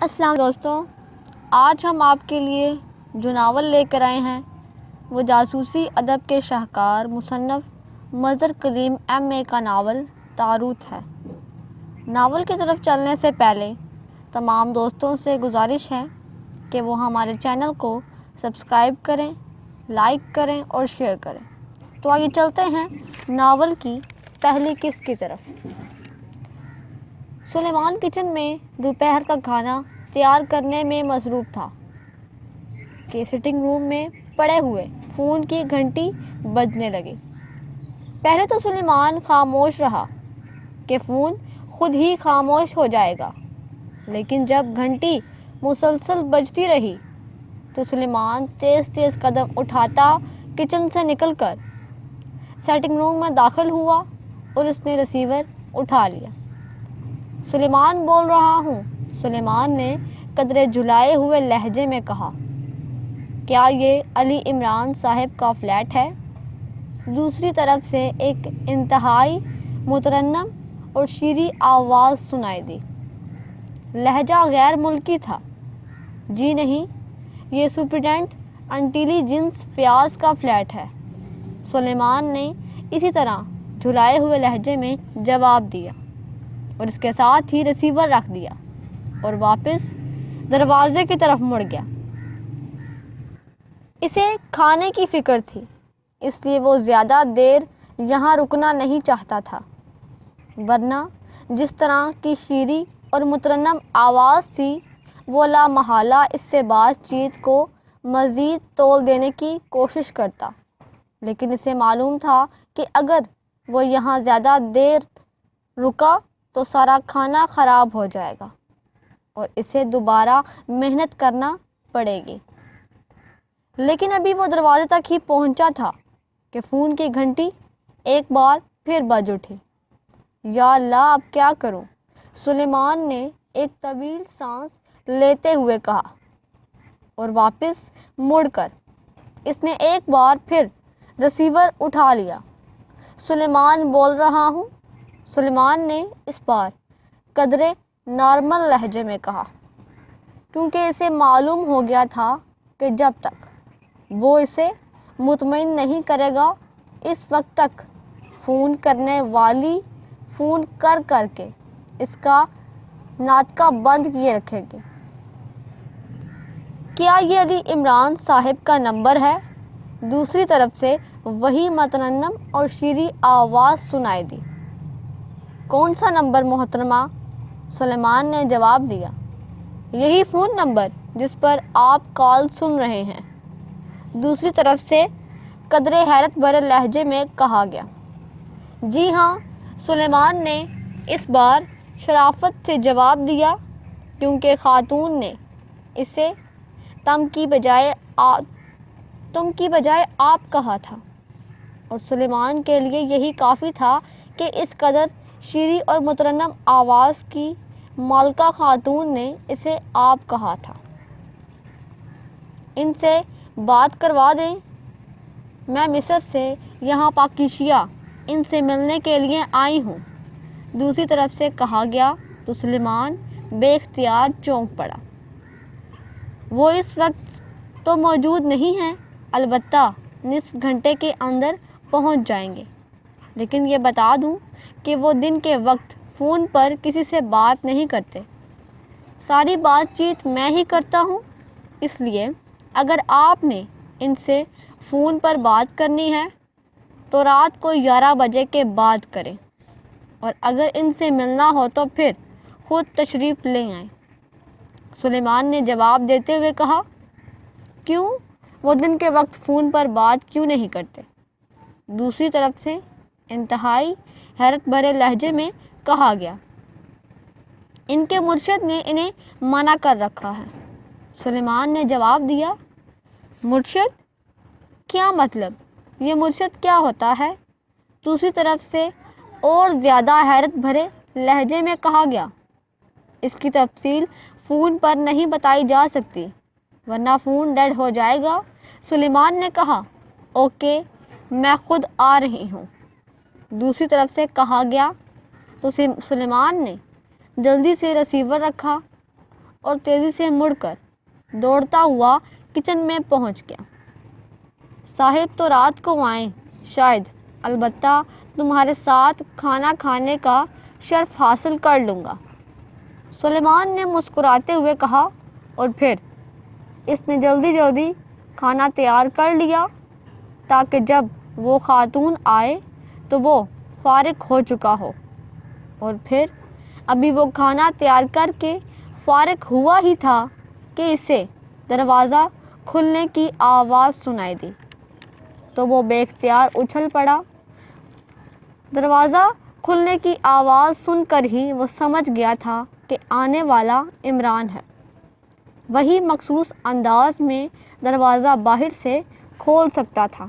السلام دوستوں، آج ہم آپ کے لیے جو ناول لے کر آئے ہیں وہ جاسوسی ادب کے شاہکار مصنف مظہر کلیم ایم.اے کا ناول تاروت ہے۔ ناول کی طرف چلنے سے پہلے تمام دوستوں سے گزارش ہے کہ وہ ہمارے چینل کو سبسکرائب کریں، لائک کریں اور شیئر کریں۔ تو آئیے چلتے ہیں ناول کی پہلی قسط کی طرف۔ سلیمان کچن میں دوپہر کا کھانا تیار کرنے میں مصروف تھا کہ سٹنگ روم میں پڑے ہوئے فون کی گھنٹی بجنے لگی۔ پہلے تو سلیمان خاموش رہا کہ فون خود ہی خاموش ہو جائے گا، لیکن جب گھنٹی مسلسل بجتی رہی تو سلیمان تیز تیز قدم اٹھاتا کچن سے نکل کر سٹنگ روم میں داخل ہوا اور اس نے ریسیور اٹھا لیا۔ سلیمان بول رہا ہوں، سلیمان نے قدرے جھلائے ہوئے لہجے میں کہا۔ کیا یہ علی عمران صاحب کا فلیٹ ہے؟ دوسری طرف سے ایک انتہائی مترنم اور شیریں آواز سنائی دی۔ لہجہ غیر ملکی تھا۔ جی نہیں، یہ سپرنٹینڈنٹ انٹیلیجنس فیاض کا فلیٹ ہے، سلیمان نے اسی طرح جھلائے ہوئے لہجے میں جواب دیا اور اس کے ساتھ ہی ریسیور رکھ دیا اور واپس دروازے کی طرف مڑ گیا۔ اسے کھانے کی فکر تھی، اس لیے وہ زیادہ دیر یہاں رکنا نہیں چاہتا تھا، ورنہ جس طرح کی شیریں اور مترنم آواز تھی وہ لامحالہ اس سے بات چیت کو مزید تول دینے کی کوشش کرتا، لیکن اسے معلوم تھا کہ اگر وہ یہاں زیادہ دیر رکا تو سارا کھانا خراب ہو جائے گا اور اسے دوبارہ محنت کرنا پڑے گی۔ لیکن ابھی وہ دروازے تک ہی پہنچا تھا کہ فون کی گھنٹی ایک بار پھر بج اٹھی۔ یا اللہ، اب کیا کروں؟ سلیمان نے ایک طویل سانس لیتے ہوئے کہا اور واپس مڑ کر اس نے ایک بار پھر ریسیور اٹھا لیا۔ سلیمان بول رہا ہوں، سلیمان نے اس بار قدرے نارمل لہجے میں کہا، کیونکہ اسے معلوم ہو گیا تھا کہ جب تک وہ اسے مطمئن نہیں کرے گا اس وقت تک فون کرنے والی فون کر کے اس کا ناطقہ بند کیے رکھے گی۔ کیا یہ علی عمران صاحب کا نمبر ہے؟ دوسری طرف سے وہی مترنم اور شیریں آواز سنائی دی۔ کون سا نمبر محترمہ؟ سلیمان نے جواب دیا، یہی فون نمبر جس پر آپ کال سن رہے ہیں۔ دوسری طرف سے قدرے حیرت بھرے لہجے میں کہا گیا۔ جی ہاں، سلیمان نے اس بار شرافت سے جواب دیا، کیونکہ خاتون نے اسے تم کی بجائے آپ کہا تھا اور سلیمان کے لیے یہی کافی تھا کہ اس قدر شیریں اور مترنم آواز کی مالکہ خاتون نے اسے آپ کہا تھا۔ ان سے بات کروا دیں، میں مصر سے یہاں پاکیشیا ان سے ملنے کے لیے آئی ہوں، دوسری طرف سے کہا گیا تو سلیمان بے اختیار چونک پڑا۔ وہ اس وقت تو موجود نہیں ہیں، البتہ نصف گھنٹے کے اندر پہنچ جائیں گے، لیکن یہ بتا دوں کہ وہ دن کے وقت فون پر کسی سے بات نہیں کرتے، ساری بات چیت میں ہی کرتا ہوں، اس لیے اگر آپ نے ان سے فون پر بات کرنی ہے تو رات کو 11 بجے کے بعد کریں، اور اگر ان سے ملنا ہو تو پھر خود تشریف لے آئیں۔ سلیمان نے جواب دیتے ہوئے کہا، کیوں؟ وہ دن کے وقت فون پر بات کیوں نہیں کرتے؟ دوسری طرف سے انتہائی حیرت بھرے لہجے میں کہا گیا، ان کے مرشد نے انہیں منع کر رکھا ہے۔ سلیمان نے جواب دیا، مرشد؟ کیا مطلب؟ یہ مرشد کیا ہوتا ہے؟ دوسری طرف سے اور زیادہ حیرت بھرے لہجے میں کہا گیا، اس کی تفصیل فون پر نہیں بتائی جا سکتی ورنہ فون ڈیڈ ہو جائے گا۔ سلیمان نے کہا، اوکے، میں خود آ رہی ہوں۔ دوسری طرف سے کہا گیا تو سلیمان نے جلدی سے ریسیور رکھا اور تیزی سے مڑ کر دوڑتا ہوا کچن میں پہنچ گیا۔ صاحب تو رات کو آئیں شاید، البتہ تمہارے ساتھ کھانا کھانے کا شرف حاصل کر لوں گا۔ سلیمان نے مسکراتے ہوئے کہا، اور پھر اس نے جلدی جلدی کھانا تیار کر لیا تاکہ جب وہ خاتون آئے تو وہ فارغ ہو چکا ہو، اور پھر ابھی وہ کھانا تیار کر کے فارغ ہوا ہی تھا کہ اسے دروازہ کھلنے کی آواز سنائی دی تو وہ بے اختیار اچھل پڑا۔ دروازہ کھلنے کی آواز سن کر ہی وہ سمجھ گیا تھا کہ آنے والا عمران ہے۔ وہی مخصوص انداز میں دروازہ باہر سے کھول سکتا تھا،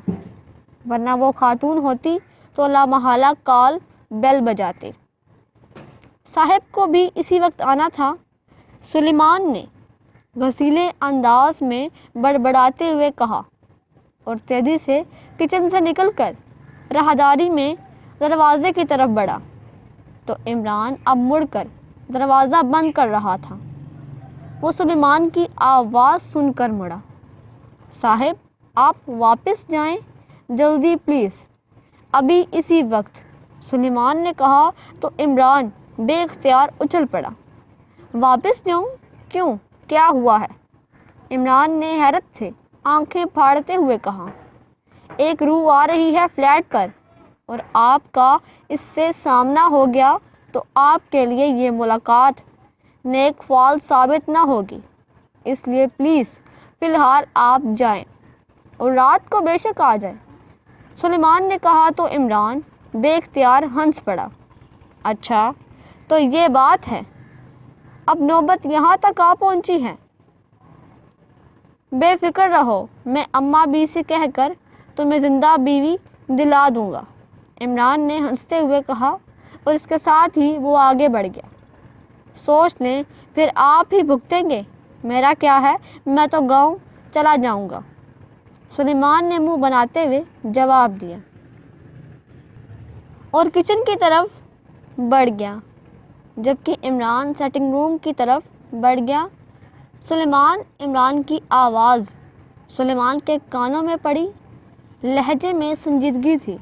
ورنہ وہ خاتون ہوتی تو لامحالہ کال بیل بجاتی۔ صاحب کو بھی اسی وقت آنا تھا۔ سلیمان نے غسیلے انداز میں بڑبڑاتے ہوئے کہا اور تیزی سے کچن سے نکل کر راہداری میں دروازے کی طرف بڑھا تو عمران اب مڑ کر دروازہ بند کر رہا تھا۔ وہ سلیمان کی آواز سن کر مڑا۔ صاحب آپ واپس جائیں جلدی پلیز، ابھی اسی وقت، سلیمان نے کہا تو عمران بے اختیار اچھل پڑا۔ واپس جاؤں؟ کیوں، کیا ہوا ہے؟ عمران نے حیرت سے آنکھیں پھاڑتے ہوئے کہا، ایک روح آ رہی ہے فلیٹ پر، اور آپ کا اس سے سامنا ہو گیا تو آپ کے لیے یہ ملاقات نیک فال ثابت نہ ہوگی، اس لیے پلیز فی الحال آپ جائیں اور رات کو بے شک آ جائیں۔ سلیمان نے کہا تو عمران بے اختیار ہنس پڑا۔ اچھا تو یہ بات ہے، اب نوبت یہاں تک آ پہنچی ہے۔ بے فکر رہو، میں اماں بی سے کہہ کر تمہیں زندہ بیوی دلا دوں گا، عمران نے ہنستے ہوئے کہا، اور اس کے ساتھ ہی وہ آگے بڑھ گیا۔ سوچ لیں پھر آپ ہی بھگتیں گے، میرا کیا ہے، میں تو گاؤں چلا جاؤں گا، سلیمان نے منہ بناتے ہوئے جواب دیا اور کچن کی طرف بڑھ گیا، جبکہ عمران سیٹنگ روم کی طرف بڑھ گیا۔ سلیمان عمران کی آواز سلیمان کے کانوں میں پڑی، لہجے میں سنجیدگی تھی۔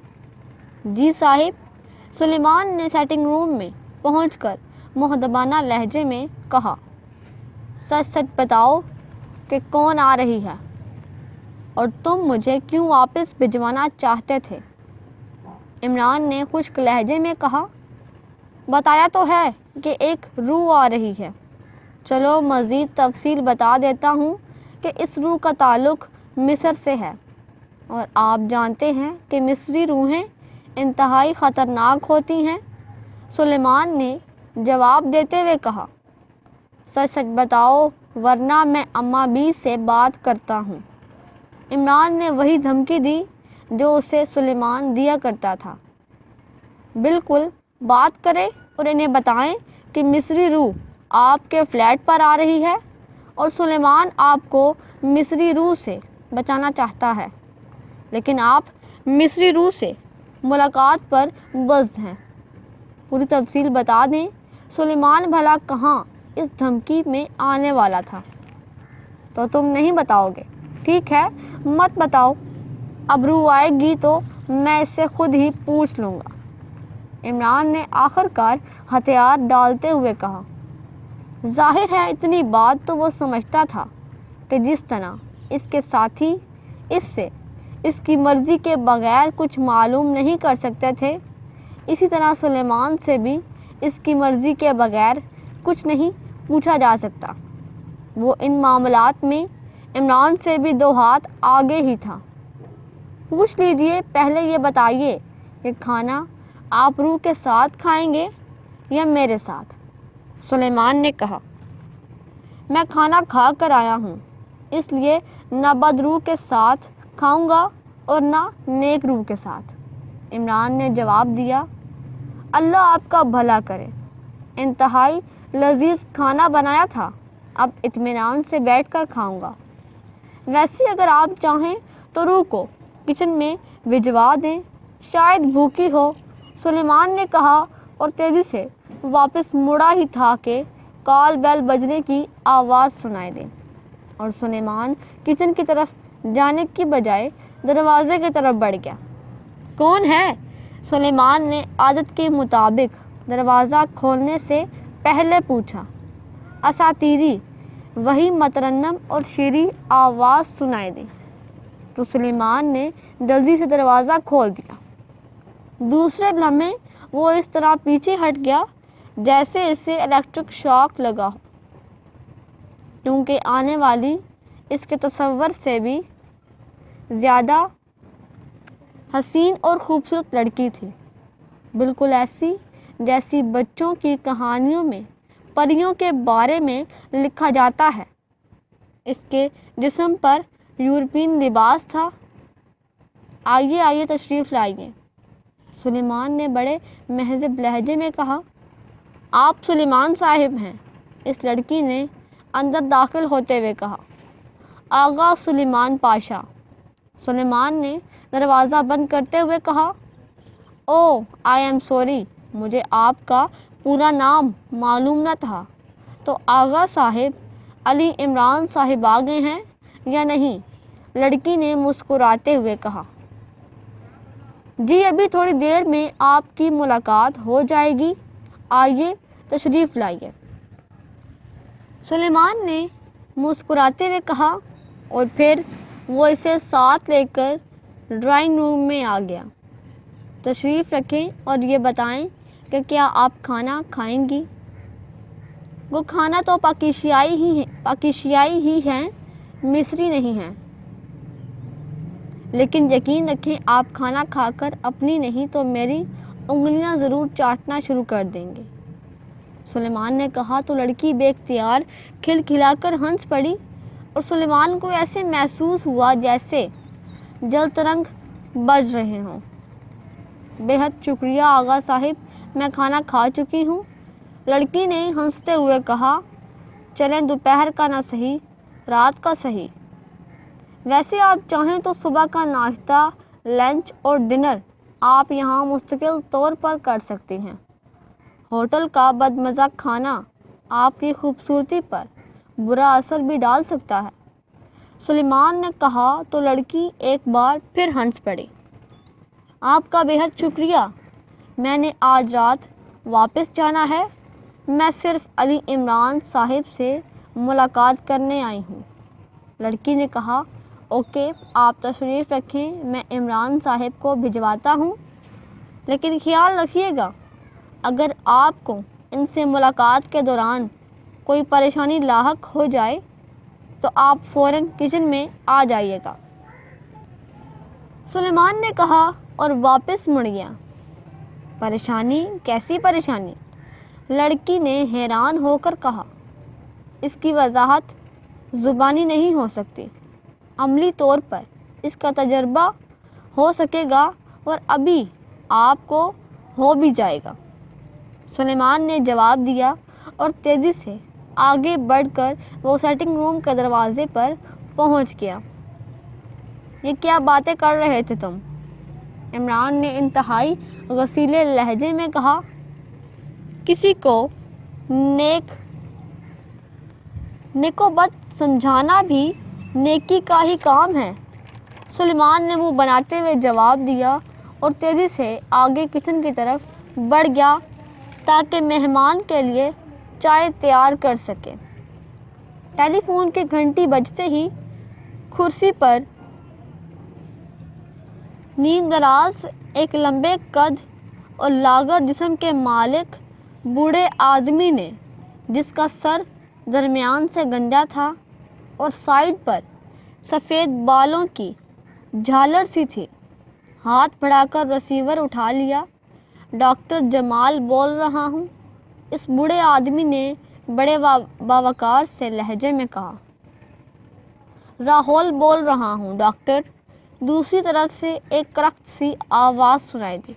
جی صاحب، سلیمان نے سیٹنگ روم میں پہنچ کر مؤدبانہ لہجے میں کہا، سچ سچ بتاؤ کہ کون آ رہی ہے اور تم مجھے کیوں واپس بھجوانا چاہتے تھے؟ عمران نے خشک لہجے میں کہا، بتایا تو ہے کہ ایک روح آ رہی ہے، چلو مزید تفصیل بتا دیتا ہوں کہ اس روح کا تعلق مصر سے ہے، اور آپ جانتے ہیں کہ مصری روحیں انتہائی خطرناک ہوتی ہیں۔ سلیمان نے جواب دیتے ہوئے کہا، سچ سچ بتاؤ ورنہ میں اماں بی سے بات کرتا ہوں۔ عمران نے وہی دھمکی دی جو اسے سلیمان دیا کرتا تھا، بالکل بات کریں اور انہیں بتائیں کہ مصری روح آپ کے فلیٹ پر آ رہی ہے اور سلیمان آپ کو مصری روح سے بچانا چاہتا ہے، لیکن آپ مصری روح سے ملاقات پر بزد ہیں۔ پوری تفصیل بتا دیں، سلیمان بھلا کہاں اس دھمکی میں آنے والا تھا؟ تو تم نہیں بتاؤ گے، ٹھیک ہے مت بتاؤ، اب روح آئے گی تو میں اس سے خود ہی پوچھ لوں گا، عمران نے آخر کار ہتھیار ڈالتے ہوئے کہا۔ ظاہر ہے اتنی بات تو وہ سمجھتا تھا کہ جس طرح اس کے ساتھی اس سے اس کی مرضی کے بغیر کچھ معلوم نہیں کر سکتے تھے، اسی طرح سلیمان سے بھی اس کی مرضی کے بغیر کچھ نہیں پوچھا جا سکتا۔ وہ ان معاملات میں عمران سے بھی دو ہاتھ آگے ہی تھا۔ پوچھ لیجئے، پہلے یہ بتائیے کہ کھانا آپ روح کے ساتھ کھائیں گے یا میرے ساتھ؟ سلیمان نے کہا، میں کھانا کھا کر آیا ہوں، اس لیے نہ بد روح کے ساتھ کھاؤں گا اور نہ نیک روح کے ساتھ، عمران نے جواب دیا۔ اللہ آپ کا بھلا کرے، انتہائی لذیذ کھانا بنایا تھا، اب اطمینان سے بیٹھ کر کھاؤں گا۔ ویسے اگر آپ چاہیں تو روح کو کچن میں بھجوا دیں، شاید بھوکی ہو، سلیمان نے کہا اور تیزی سے واپس مڑا ہی تھا کہ کال بیل بجنے کی آواز سنائی دی اور سلیمان کچن کی طرف جانے کی بجائے دروازے کی طرف بڑھ گیا۔ کون ہے؟ سلیمان نے عادت کے مطابق دروازہ کھولنے سے پہلے پوچھا۔ اساطیری وہی مترنم اور شیریں آواز سنائی دی تو سلیمان نے جلدی سے دروازہ کھول دیا۔ دوسرے لمحے وہ اس طرح پیچھے ہٹ گیا جیسے اسے الیکٹرک شاک لگا ہو، کیونکہ آنے والی اس کے تصور سے بھی زیادہ حسین اور خوبصورت لڑکی تھی، بالکل ایسی جیسی بچوں کی کہانیوں میں پریوں کے بارے میں لکھا جاتا ہے۔ اس کے جسم پر یورپین لباس تھا۔ آئیے آئیے تشریف لائیے، سلیمان نے بڑے مہذب لہجے میں کہا۔ آپ سلیمان صاحب ہیں، اس لڑکی نے اندر داخل ہوتے ہوئے کہا۔ آغا سلیمان پاشا، سلیمان نے دروازہ بند کرتے ہوئے کہا۔ او آئی ایم سوری، مجھے آپ کا پورا نام معلوم نہ تھا۔ تو آغا صاحب علی عمران صاحب آ گئے ہیں یا نہیں؟ لڑکی نے مسکراتے ہوئے کہا۔ جی ابھی تھوڑی دیر میں آپ کی ملاقات ہو جائے گی، آئیے تشریف لائیے، سلیمان نے مسکراتے ہوئے کہا، اور پھر وہ اسے ساتھ لے کر ڈرائنگ روم میں آ گیا۔ تشریف رکھیں اور یہ بتائیں کہ کیا آپ کھانا کھائیں گی؟ وہ کھانا تو پاکیشیائی ہی ہیں، مصری نہیں ہیں، لیکن یقین رکھیں آپ کھانا کھا کر اپنی نہیں تو میری انگلیاں ضرور چاٹنا شروع کر دیں گے، سلیمان نے کہا تو لڑکی بے اختیار کھلکھلا کر ہنس پڑی اور سلیمان کو ایسے محسوس ہوا جیسے جل ترنگ بج رہے ہوں۔ بے حد شکریہ آغا صاحب، میں کھانا کھا چکی ہوں، لڑکی نے ہنستے ہوئے کہا۔ چلیں دوپہر کا نہ صحیح، رات کا صحیح، ویسے آپ چاہیں تو صبح کا ناشتہ، لنچ اور ڈنر آپ یہاں مستقل طور پر کر سکتی ہیں۔ ہوٹل کا بدمزہ کھانا آپ کی خوبصورتی پر برا اثر بھی ڈال سکتا ہے، سلیمان نے کہا تو لڑکی ایک بار پھر ہنس پڑی۔ آپ کا بے حد شکریہ، میں نے آج رات واپس جانا ہے، میں صرف علی عمران صاحب سے ملاقات کرنے آئی ہوں، لڑکی نے کہا۔ اوکے، آپ تشریف رکھیں، میں عمران صاحب کو بھجواتا ہوں، لیکن خیال رکھیے گا اگر آپ کو ان سے ملاقات کے دوران کوئی پریشانی لاحق ہو جائے تو آپ فوراً کچن میں آ جائیے گا، سلیمان نے کہا اور واپس مڑ گیا۔ پریشانی؟ کیسی پریشانی؟ لڑکی نے حیران ہو کر کہا۔ اس کی وضاحت زبانی نہیں ہو سکتی، عملی طور پر اس کا تجربہ ہو سکے گا اور ابھی آپ کو ہو بھی جائے گا، سلیمان نے جواب دیا اور تیزی سے آگے بڑھ کر وہ سیٹنگ روم کے دروازے پر پہنچ گیا۔ یہ کیا باتیں کر رہے تھے تم؟ عمران نے انتہائی غصیلے لہجے میں کہا۔ کسی کو نیک و بد سمجھانا بھی نیکی کا ہی کام ہے، سلیمان نے منہ بناتے ہوئے جواب دیا اور تیزی سے آگے کچن کی طرف بڑھ گیا تاکہ مہمان کے لیے چائے تیار کر سکے۔ ٹیلی فون کی گھنٹی بجتے ہی کرسی پر نیم دراز ایک لمبے قد اور لاغر جسم کے مالک بوڑھے آدمی نے، جس کا سر درمیان سے گنجا تھا اور سائیڈ پر سفید بالوں کی جھالر سی تھی، ہاتھ بڑھا کر ریسیور اٹھا لیا۔ ڈاکٹر جمال بول رہا ہوں، اس بوڑھے آدمی نے بڑے باوقار سے لہجے میں کہا۔ راہول بول رہا ہوں ڈاکٹر، دوسری طرف سے ایک کرخت سی آواز سنائی دی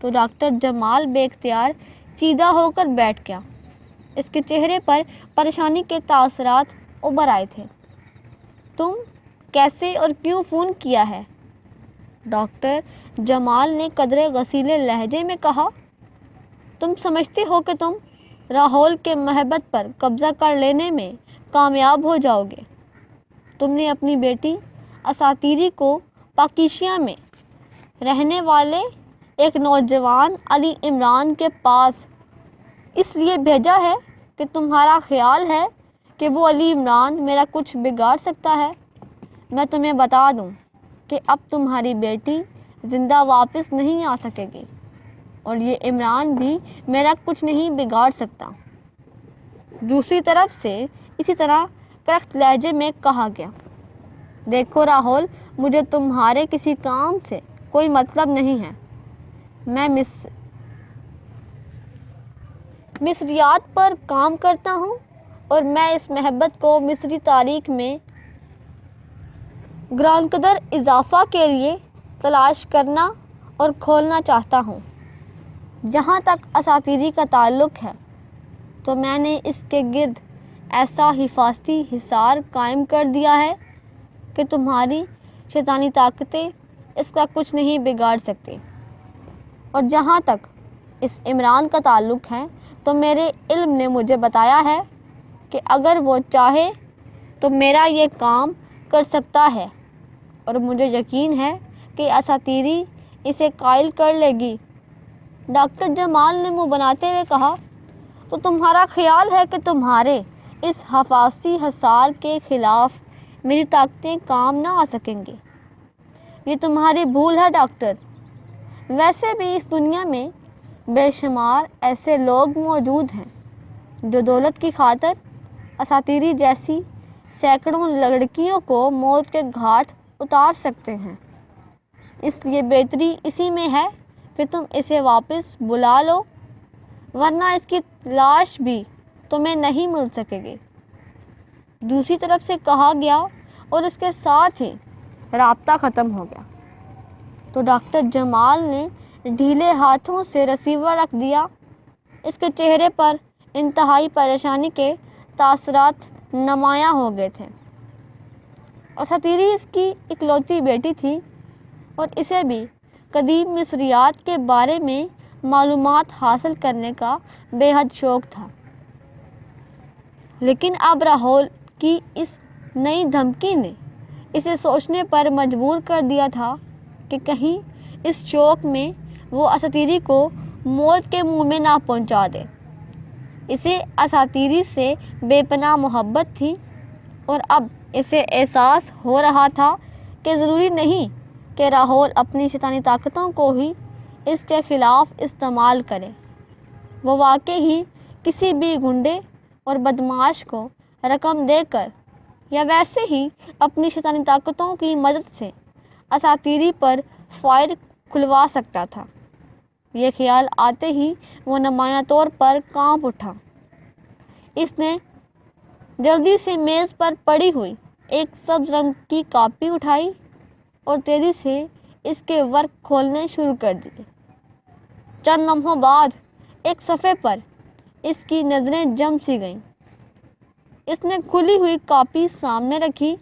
تو ڈاکٹر جمال بے اختیار سیدھا ہو کر بیٹھ گیا۔ اس کے چہرے پر پریشانی کے تاثرات ابھر آئے تھے۔ تم کیسے اور کیوں فون کیا ہے؟ ڈاکٹر جمال نے قدرے غصیلے لہجے میں کہا۔ تم سمجھتے ہو کہ تم راہول کے محبت پر قبضہ کر لینے میں کامیاب ہو جاؤ گے۔ تم نے اپنی بیٹی اساتیری کو پاکیشیا میں رہنے والے ایک نوجوان علی عمران کے پاس اس لیے بھیجا ہے کہ تمہارا خیال ہے کہ وہ علی عمران میرا کچھ بگاڑ سکتا ہے۔ میں تمہیں بتا دوں کہ اب تمہاری بیٹی زندہ واپس نہیں آ سکے گی اور یہ عمران بھی میرا کچھ نہیں بگاڑ سکتا۔ دوسری طرف سے اسی طرح کرخت لہجے میں کہا گیا، دیکھو راہول، مجھے تمہارے کسی کام سے کوئی مطلب نہیں ہے۔ میں مصریات پر کام کرتا ہوں اور میں اس محبت کو مصری تاریخ میں گران قدر اضافہ کے لیے تلاش کرنا اور کھولنا چاہتا ہوں۔ جہاں تک اساتیری کا تعلق ہے تو میں نے اس کے گرد ایسا حفاظتی حصار قائم کر دیا ہے کہ تمہاری شیطانی طاقتیں اس کا کچھ نہیں بگاڑ سکتی۔ اور جہاں تک اس عمران کا تعلق ہے تو میرے علم نے مجھے بتایا ہے کہ اگر وہ چاہے تو میرا یہ کام کر سکتا ہے، اور مجھے یقین ہے کہ اساتیری اسے قائل کر لے گی۔ ڈاکٹر جمال نے منہ بناتے ہوئے کہا، تو تمہارا خیال ہے کہ تمہارے اس حفاظتی حصار کے خلاف میری طاقتیں کام نہ آ سکیں گی؟ یہ تمہاری بھول ہے ڈاکٹر۔ ویسے بھی اس دنیا میں بے شمار ایسے لوگ موجود ہیں جو دولت کی خاطر اساتیری جیسی سینکڑوں لڑکیوں کو موت کے گھاٹ اتار سکتے ہیں۔ اس لیے بہتری اسی میں ہے کہ تم اسے واپس بلا لو، ورنہ اس کی لاش بھی تمہیں نہیں مل سکے گی۔ دوسری طرف سے کہا گیا اور اس کے ساتھ ہی رابطہ ختم ہو گیا۔ تو ڈاکٹر جمال نے ڈھیلے ہاتھوں سے ریسیور رکھ دیا۔ اس کے چہرے پر انتہائی پریشانی کے تاثرات نمایاں ہو گئے تھے۔ اساتیری اس کی اکلوتی بیٹی تھی اور اسے بھی قدیم مصریات کے بارے میں معلومات حاصل کرنے کا بے حد شوق تھا۔ لیکن اب راہول کی اس نئی دھمکی نے اسے سوچنے پر مجبور کر دیا تھا کہ کہیں اس شوق میں وہ اساتیری کو موت کے منہ میں نہ پہنچا دے۔ اسے اساتیری سے بے پناہ محبت تھی اور اب اسے احساس ہو رہا تھا کہ ضروری نہیں کہ راہول اپنی شیطانی طاقتوں کو ہی اس کے خلاف استعمال کرے۔ وہ واقعی ہی کسی بھی گنڈے اور بدمعاش کو رقم دے کر یا ویسے ہی اپنی شیطانی طاقتوں کی مدد سے اساتیری پر فائر کھلوا سکتا تھا۔ یہ خیال آتے ہی وہ نمایاں طور پر کانپ اٹھا۔ اس نے جلدی سے میز پر پڑی ہوئی ایک سبز رنگ کی کاپی اٹھائی اور تیزی سے اس کے ورق کھولنے شروع کر دیے۔ چند لمحوں بعد ایک صفحے پر اس کی نظریں جم سی گئیں۔ اس نے کھلی ہوئی کاپی سامنے رکھی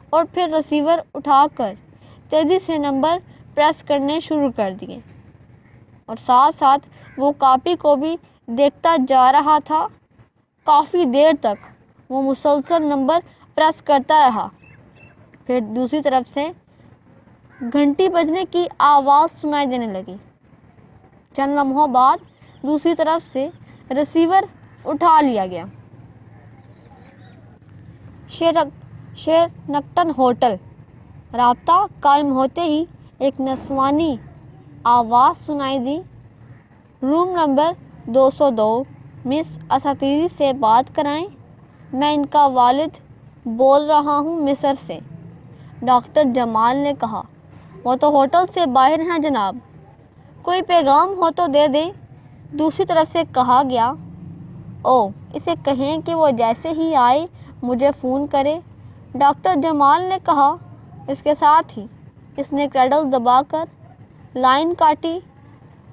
اور پھر ریسیور اٹھا کر تیزی سے نمبر پریس کرنے شروع کر دیے اور ساتھ ساتھ وہ کاپی کو بھی دیکھتا جا رہا تھا۔ کافی دیر تک وہ مسلسل نمبر پریس کرتا رہا۔ پھر دوسری طرف سے گھنٹی بجنے کی آواز سنائی دینے لگی۔ چند لمحوں بعد دوسری طرف سے ریسیور اٹھا لیا گیا۔ Sherrington hotel. رابطہ قائم ہوتے ہی ایک نسوانی آواز سنائی دی، روم نمبر 202، مس اساتیری سے بات کرائیں؟ میں ان کا والد بول رہا ہوں مصر سے۔ ڈاکٹر جمال نے کہا، وہ تو ہوٹل سے باہر ہیں جناب، کوئی پیغام ہو تو دے دیں۔ دوسری طرف سے کہا گیا، او اسے کہیں کہ وہ جیسے ہی آئے مجھے فون کرے۔ ڈاکٹر جمال نے کہا۔ اس کے ساتھ ہی اس نے کریڈل دبا کر لائن کاٹی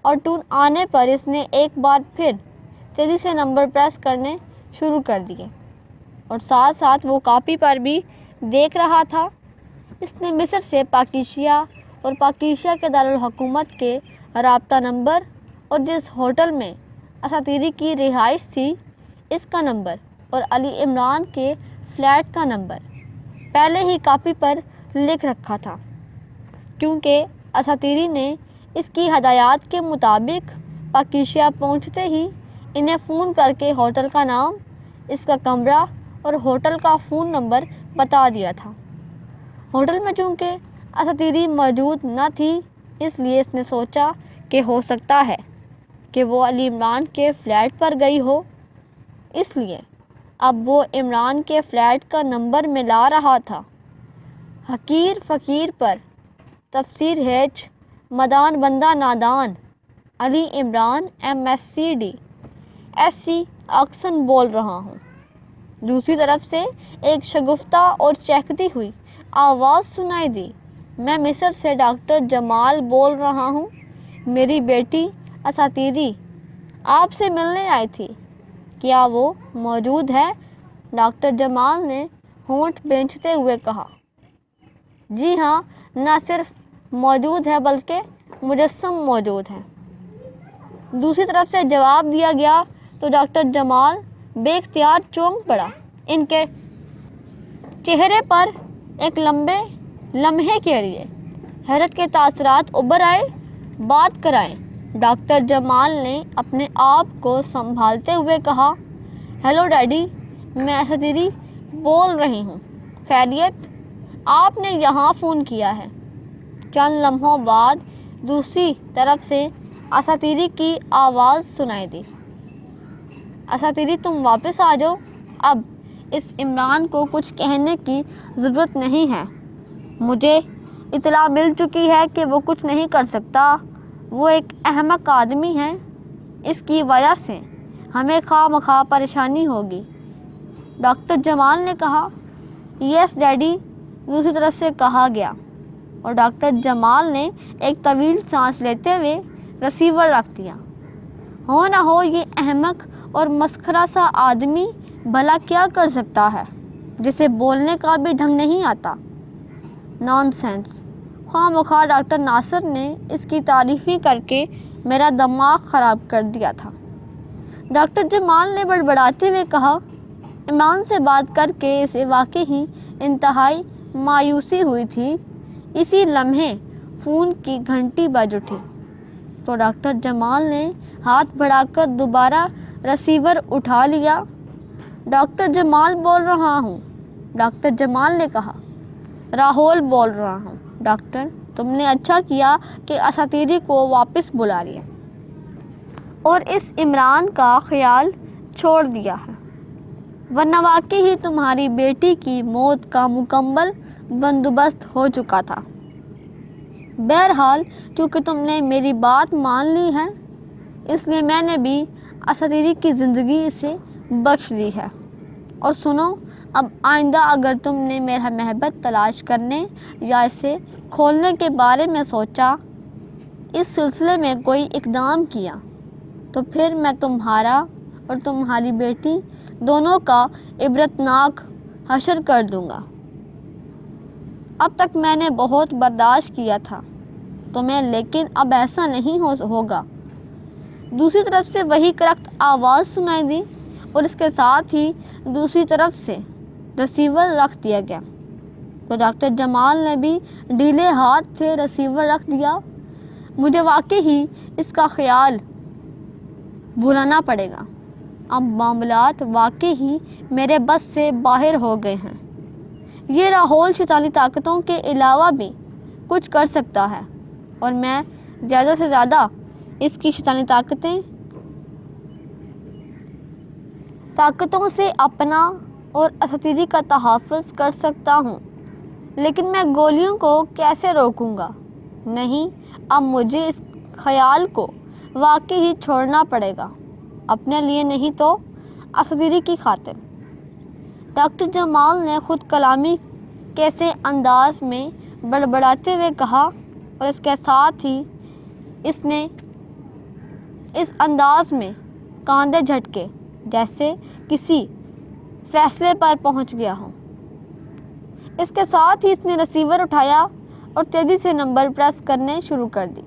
اور ٹون آنے پر اس نے ایک بار پھر تیزی سے نمبر پریس کرنے شروع کر دیے اور ساتھ ساتھ وہ کاپی پر بھی دیکھ رہا تھا۔ اس نے مصر سے پاکیشیا اور پاکیشیا کے دارالحکومت کے رابطہ نمبر اور جس ہوٹل میں اساتیری کی رہائش تھی، اس کا نمبر اور علی عمران کے فلیٹ کا نمبر پہلے ہی کاپی پر لکھ رکھا تھا، کیونکہ اساتیری نے اس کی ہدایات کے مطابق پاکیشیا پہنچتے ہی انہیں فون کر کے ہوٹل کا نام، اس کا کمرہ اور ہوٹل کا فون نمبر بتا دیا تھا۔ ہوٹل میں چونکہ اساتیری موجود نہ تھی، اس لیے اس نے سوچا کہ ہو سکتا ہے کہ وہ علی عمران کے فلیٹ پر گئی ہو، اس لیے اب وہ عمران کے فلیٹ کا نمبر ملا رہا تھا۔ حقیر فقیر پر تفسیر ہیچ مدان بندہ نادان، علی عمران MSc SC آکسن بول رہا ہوں۔ دوسری طرف سے ایک شگفتہ اور چہکتی ہوئی آواز سنائی دی، میں مصر سے ڈاکٹر جمال بول رہا ہوں، میری بیٹی اساتیری آپ سے ملنے آئی تھی، کیا وہ موجود ہے؟ ڈاکٹر جمال نے ہونٹ بھینچتے ہوئے کہا، جی ہاں، نہ صرف موجود ہے بلکہ مجسم موجود ہے۔ دوسری طرف سے جواب دیا گیا تو ڈاکٹر جمال بے اختیار چونک پڑا۔ ان کے چہرے پر ایک لمبے لمحے کے لیے حیرت کے تاثرات ابھر آئے۔ بات کرائیں، ڈاکٹر جمال نے اپنے آپ کو سنبھالتے ہوئے کہا، ہیلو ڈیڈی، میں اساتیری بول رہی ہوں، خیریت؟ آپ نے یہاں فون کیا ہے۔ چند لمحوں بعد دوسری طرف سے اساتیری کی آواز سنائی دی، اساتیری تم واپس آ جاؤ، اب اس عمران کو کچھ کہنے کی ضرورت نہیں ہے، مجھے اطلاع مل چکی ہے کہ وہ کچھ نہیں کر سکتا، وہ ایک احمق آدمی ہے، اس کی وجہ سے ہمیں خواہ مخواہ پریشانی ہوگی۔ ڈاکٹر جمال نے کہا، یس ڈیڈی، دوسری طرف سے کہا گیا، اور ڈاکٹر جمال نے ایک طویل سانس لیتے ہوئے رسیور رکھ دیا۔ ہو نہ ہو یہ احمق اور مسخرہ سا آدمی بھلا کیا کر سکتا ہے جسے بولنے کا بھی ڈھنگ نہیں آتا؟ نان سینس، خواہ مخواہ ڈاکٹر ناصر نے اس کی تعریفیں کر کے میرا دماغ خراب کر دیا تھا۔ ڈاکٹر جمال نے بڑبڑاتے ہوئے کہا، عمران سے بات کر کے اسے واقعی ہی انتہائی مایوسی ہوئی تھی۔ اسی لمحے فون کی گھنٹی بج اٹھی تو ڈاکٹر جمال نے ہاتھ بڑھا کر دوبارہ رسیور اٹھا لیا۔ ڈاکٹر جمال بول رہا ہوں، ڈاکٹر جمال نے کہا۔ راہول بول رہا ہوں، ڈاکٹر تم نے اچھا کیا کہ اساتیری کو واپس بلا لیا اور اس عمران کا خیال چھوڑ دیا ہے، ورنہ واقعی ہی تمہاری بیٹی کی موت کا مکمل بندوبست ہو چکا تھا۔ بہرحال چونکہ تم نے میری بات مان لی ہے، اس لیے میں نے بھی اساتیری کی زندگی اسے بخش دی ہے۔ اور سنو، اب آئندہ اگر تم نے میرا محبت تلاش کرنے یا اسے کھولنے کے بارے میں سوچا، اس سلسلے میں کوئی اقدام کیا، تو پھر میں تمہارا اور تمہاری بیٹی دونوں کا عبرتناک حشر کر دوں گا۔ اب تک میں نے بہت برداشت کیا تھا تمہیں، لیکن اب ایسا نہیں ہوگا۔ دوسری طرف سے وہی کرخت آواز سنائی دی اور اس کے ساتھ ہی دوسری طرف سے رسیور رکھ دیا گیا تو ڈاکٹر جمال نے بھی ڈھیلے ہاتھ سے رسیور رکھ دیا۔ مجھے واقعی ہی اس کا خیال بھلانا پڑے گا، اب معاملات واقعی ہی میرے بس سے باہر ہو گئے ہیں۔ یہ راہول شیطانی طاقتوں کے علاوہ بھی کچھ کر سکتا ہے اور میں زیادہ سے زیادہ اس کی شیطانی طاقتوں سے اپنا اور اساتیری کا تحفظ کر سکتا ہوں، لیکن میں گولیوں کو کیسے روکوں گا؟ نہیں، اب مجھے اس خیال کو واقعی ہی چھوڑنا پڑے گا، اپنے لیے نہیں تو اساتیری کی خاطر۔ ڈاکٹر جمال نے خود کلامی کے سے انداز میں بڑبڑاتے ہوئے کہا اور اس کے ساتھ ہی اس نے اس انداز میں کاندھے جھٹکے جیسے کسی فیصلے پر پہنچ گیا ہو۔ اس کے ساتھ ہی اس نے رسیور اٹھایا اور تیزی سے نمبر پریس کرنے شروع کر دی۔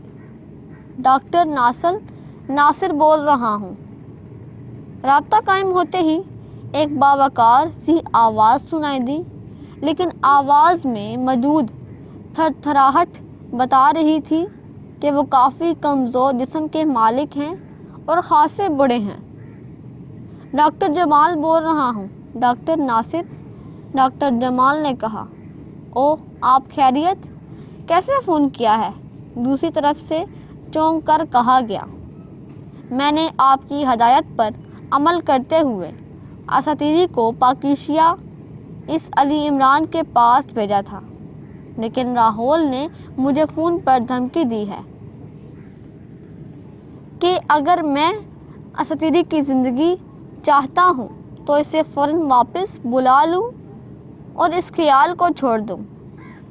ڈاکٹر ناصر بول رہا ہوں، رابطہ قائم ہوتے ہی ایک باوقار سی آواز سنائی دی، لیکن آواز میں موجود تھر تھراہٹ بتا رہی تھی کہ وہ کافی کمزور جسم کے مالک ہیں اور خاصے بڑے ہیں۔ ڈاکٹر جمال بول رہا ہوں، ڈاکٹر ناصر، ڈاکٹر جمال نے کہا۔ او، آپ خیریت؟ کیسے فون کیا ہے؟ دوسری طرف سے چونک کر کہا گیا۔ میں نے آپ کی ہدایت پر عمل کرتے ہوئے اساتیری کو پاکیشیا اس علی عمران کے پاس بھیجا تھا، لیکن راہول نے مجھے فون پر دھمکی دی ہے کہ اگر میں اساتیری کی زندگی چاہتا ہوں تو اسے فوراً واپس بلا لوں اور اس خیال کو چھوڑ دوں۔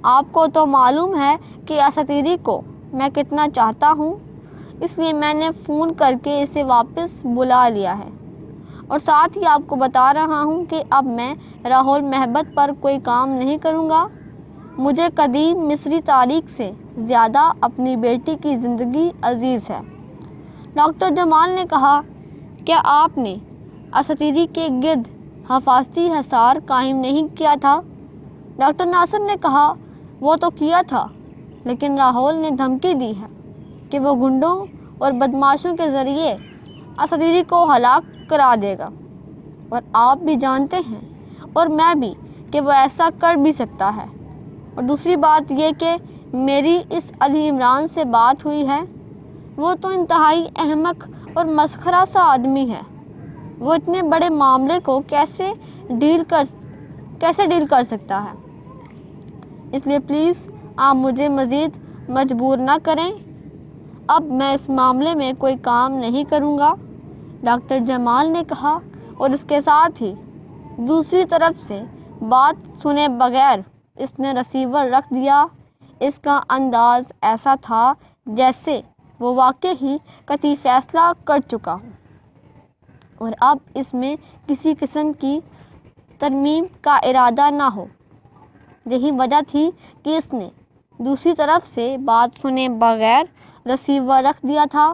آپ کو تو معلوم ہے کہ اساتیری کو میں کتنا چاہتا ہوں، اس لیے میں نے فون کر کے اسے واپس بلا لیا ہے، اور ساتھ ہی آپ کو بتا رہا ہوں کہ اب میں راہول محبت پر کوئی کام نہیں کروں گا۔ مجھے قدیم مصری تاریخ سے زیادہ اپنی بیٹی کی زندگی عزیز ہے۔ ڈاکٹر جمال نے کہا، کیا آپ نے اساتیری کے گرد حفاظتی حصار قائم نہیں کیا تھا؟ ڈاکٹر ناصر نے کہا، وہ تو کیا تھا، لیکن راہول نے دھمکی دی ہے کہ وہ گنڈوں اور بدماشوں کے ذریعے اساتیری کو ہلاک کرا دے گا، اور آپ بھی جانتے ہیں اور میں بھی کہ وہ ایسا کر بھی سکتا ہے۔ اور دوسری بات یہ کہ میری اس علی عمران سے بات ہوئی ہے، وہ تو انتہائی احمق اور مسخرہ سا آدمی ہے۔ وہ اتنے بڑے معاملے کو کیسے ڈیل کر سکتا ہے؟ اس لیے پلیز آپ مجھے مزید مجبور نہ کریں۔ اب میں اس معاملے میں کوئی کام نہیں کروں گا، ڈاکٹر جمال نے کہا، اور اس کے ساتھ ہی دوسری طرف سے بات سنے بغیر اس نے ریسیور رکھ دیا۔ اس کا انداز ایسا تھا جیسے وہ واقع ہی قطعی فیصلہ کر چکا ہو اور اب اس میں کسی قسم کی ترمیم کا ارادہ نہ ہو۔ یہی وجہ تھی کہ اس نے دوسری طرف سے بات سنے بغیر ریسیور رکھ دیا تھا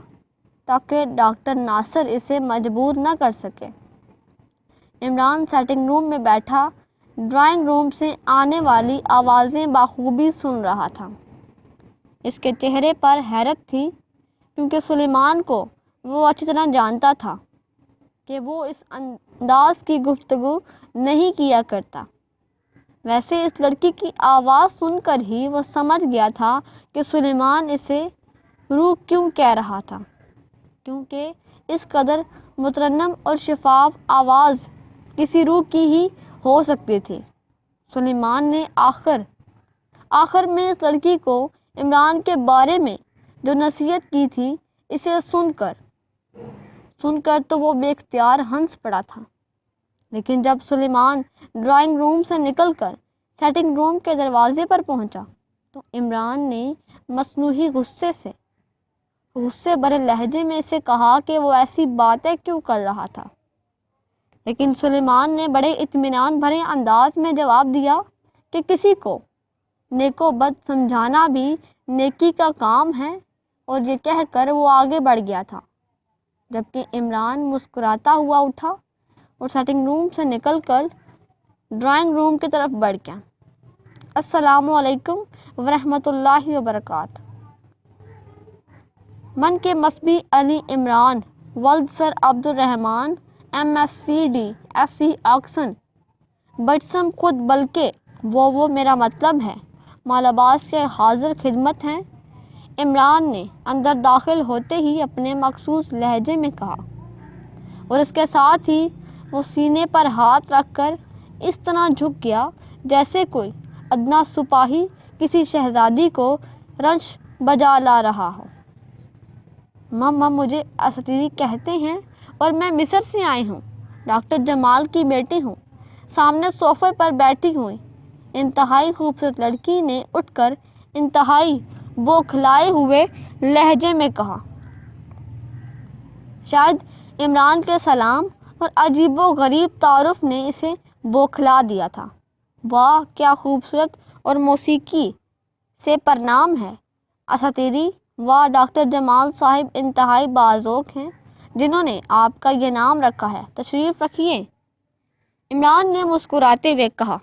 تاکہ ڈاکٹر ناصر اسے مجبور نہ کر سکے۔ عمران سیٹنگ روم میں بیٹھا ڈرائنگ روم سے آنے والی آوازیں بخوبی سن رہا تھا۔ اس کے چہرے پر حیرت تھی، کیونکہ سلیمان کو وہ اچھی طرح جانتا تھا کہ وہ اس انداز کی گفتگو نہیں کیا کرتا۔ ویسے اس لڑکی کی آواز سن کر ہی وہ سمجھ گیا تھا کہ سلیمان اسے روح کیوں کہہ رہا تھا، کیونکہ اس قدر مترنم اور شفاف آواز کسی روح کی ہی ہو سکتی تھی۔ سلیمان نے آخر میں اس لڑکی کو عمران کے بارے میں جو نصیحت کی تھی اسے سن کر تو وہ بے اختیار ہنس پڑا تھا۔ لیکن جب سلیمان ڈرائنگ روم سے نکل کر سیٹنگ روم کے دروازے پر پہنچا تو عمران نے مصنوعی غصے بھرے لہجے میں اسے کہا کہ وہ ایسی باتیں کیوں کر رہا تھا، لیکن سلیمان نے بڑے اطمینان بھرے انداز میں جواب دیا کہ کسی کو نیک و بد سمجھانا بھی نیکی کا کام ہے، اور یہ کہہ کر وہ آگے بڑھ گیا تھا، جبکہ عمران مسکراتا ہوا اٹھا اور سیٹنگ روم سے نکل کر ڈرائنگ روم کی طرف بڑھ گیا۔ السلام علیکم ورحمۃ اللہ وبرکاتہ۔ من کے مصبی علی عمران ولد سر عبد الرحمن MSc SC آکسن بٹسم خود بلکہ وہ میرا مطلب ہے مالاباس کے حاضر خدمت ہیں، عمران نے اندر داخل ہوتے ہی اپنے مخصوص لہجے میں کہا، اور اس کے ساتھ ہی وہ سینے پر ہاتھ رکھ کر اس طرح جھک گیا جیسے کوئی ادنا سپاہی کسی شہزادی کو رنش بجا لا رہا ہو۔ مما مجھے اساتیری کہتے ہیں اور میں مصر سے آئی ہوں، ڈاکٹر جمال کی بیٹی ہوں۔ سامنے صوفے پر بیٹھی ہوئی انتہائی خوبصورت لڑکی نے اٹھ کر انتہائی بوکھلائے ہوئے لہجے میں کہا۔ شاید عمران کے سلام اور عجیب و غریب تعارف نے اسے بوکھلا دیا تھا۔ واہ، کیا خوبصورت اور موسیقی سے پرنام ہے اساتیری! واہ، ڈاکٹر جمال صاحب انتہائی باذوق ہیں، جنہوں نے آپ کا یہ نام رکھا ہے، تشریف رکھیے۔ عمران نے مسکراتے ہوئے کہا،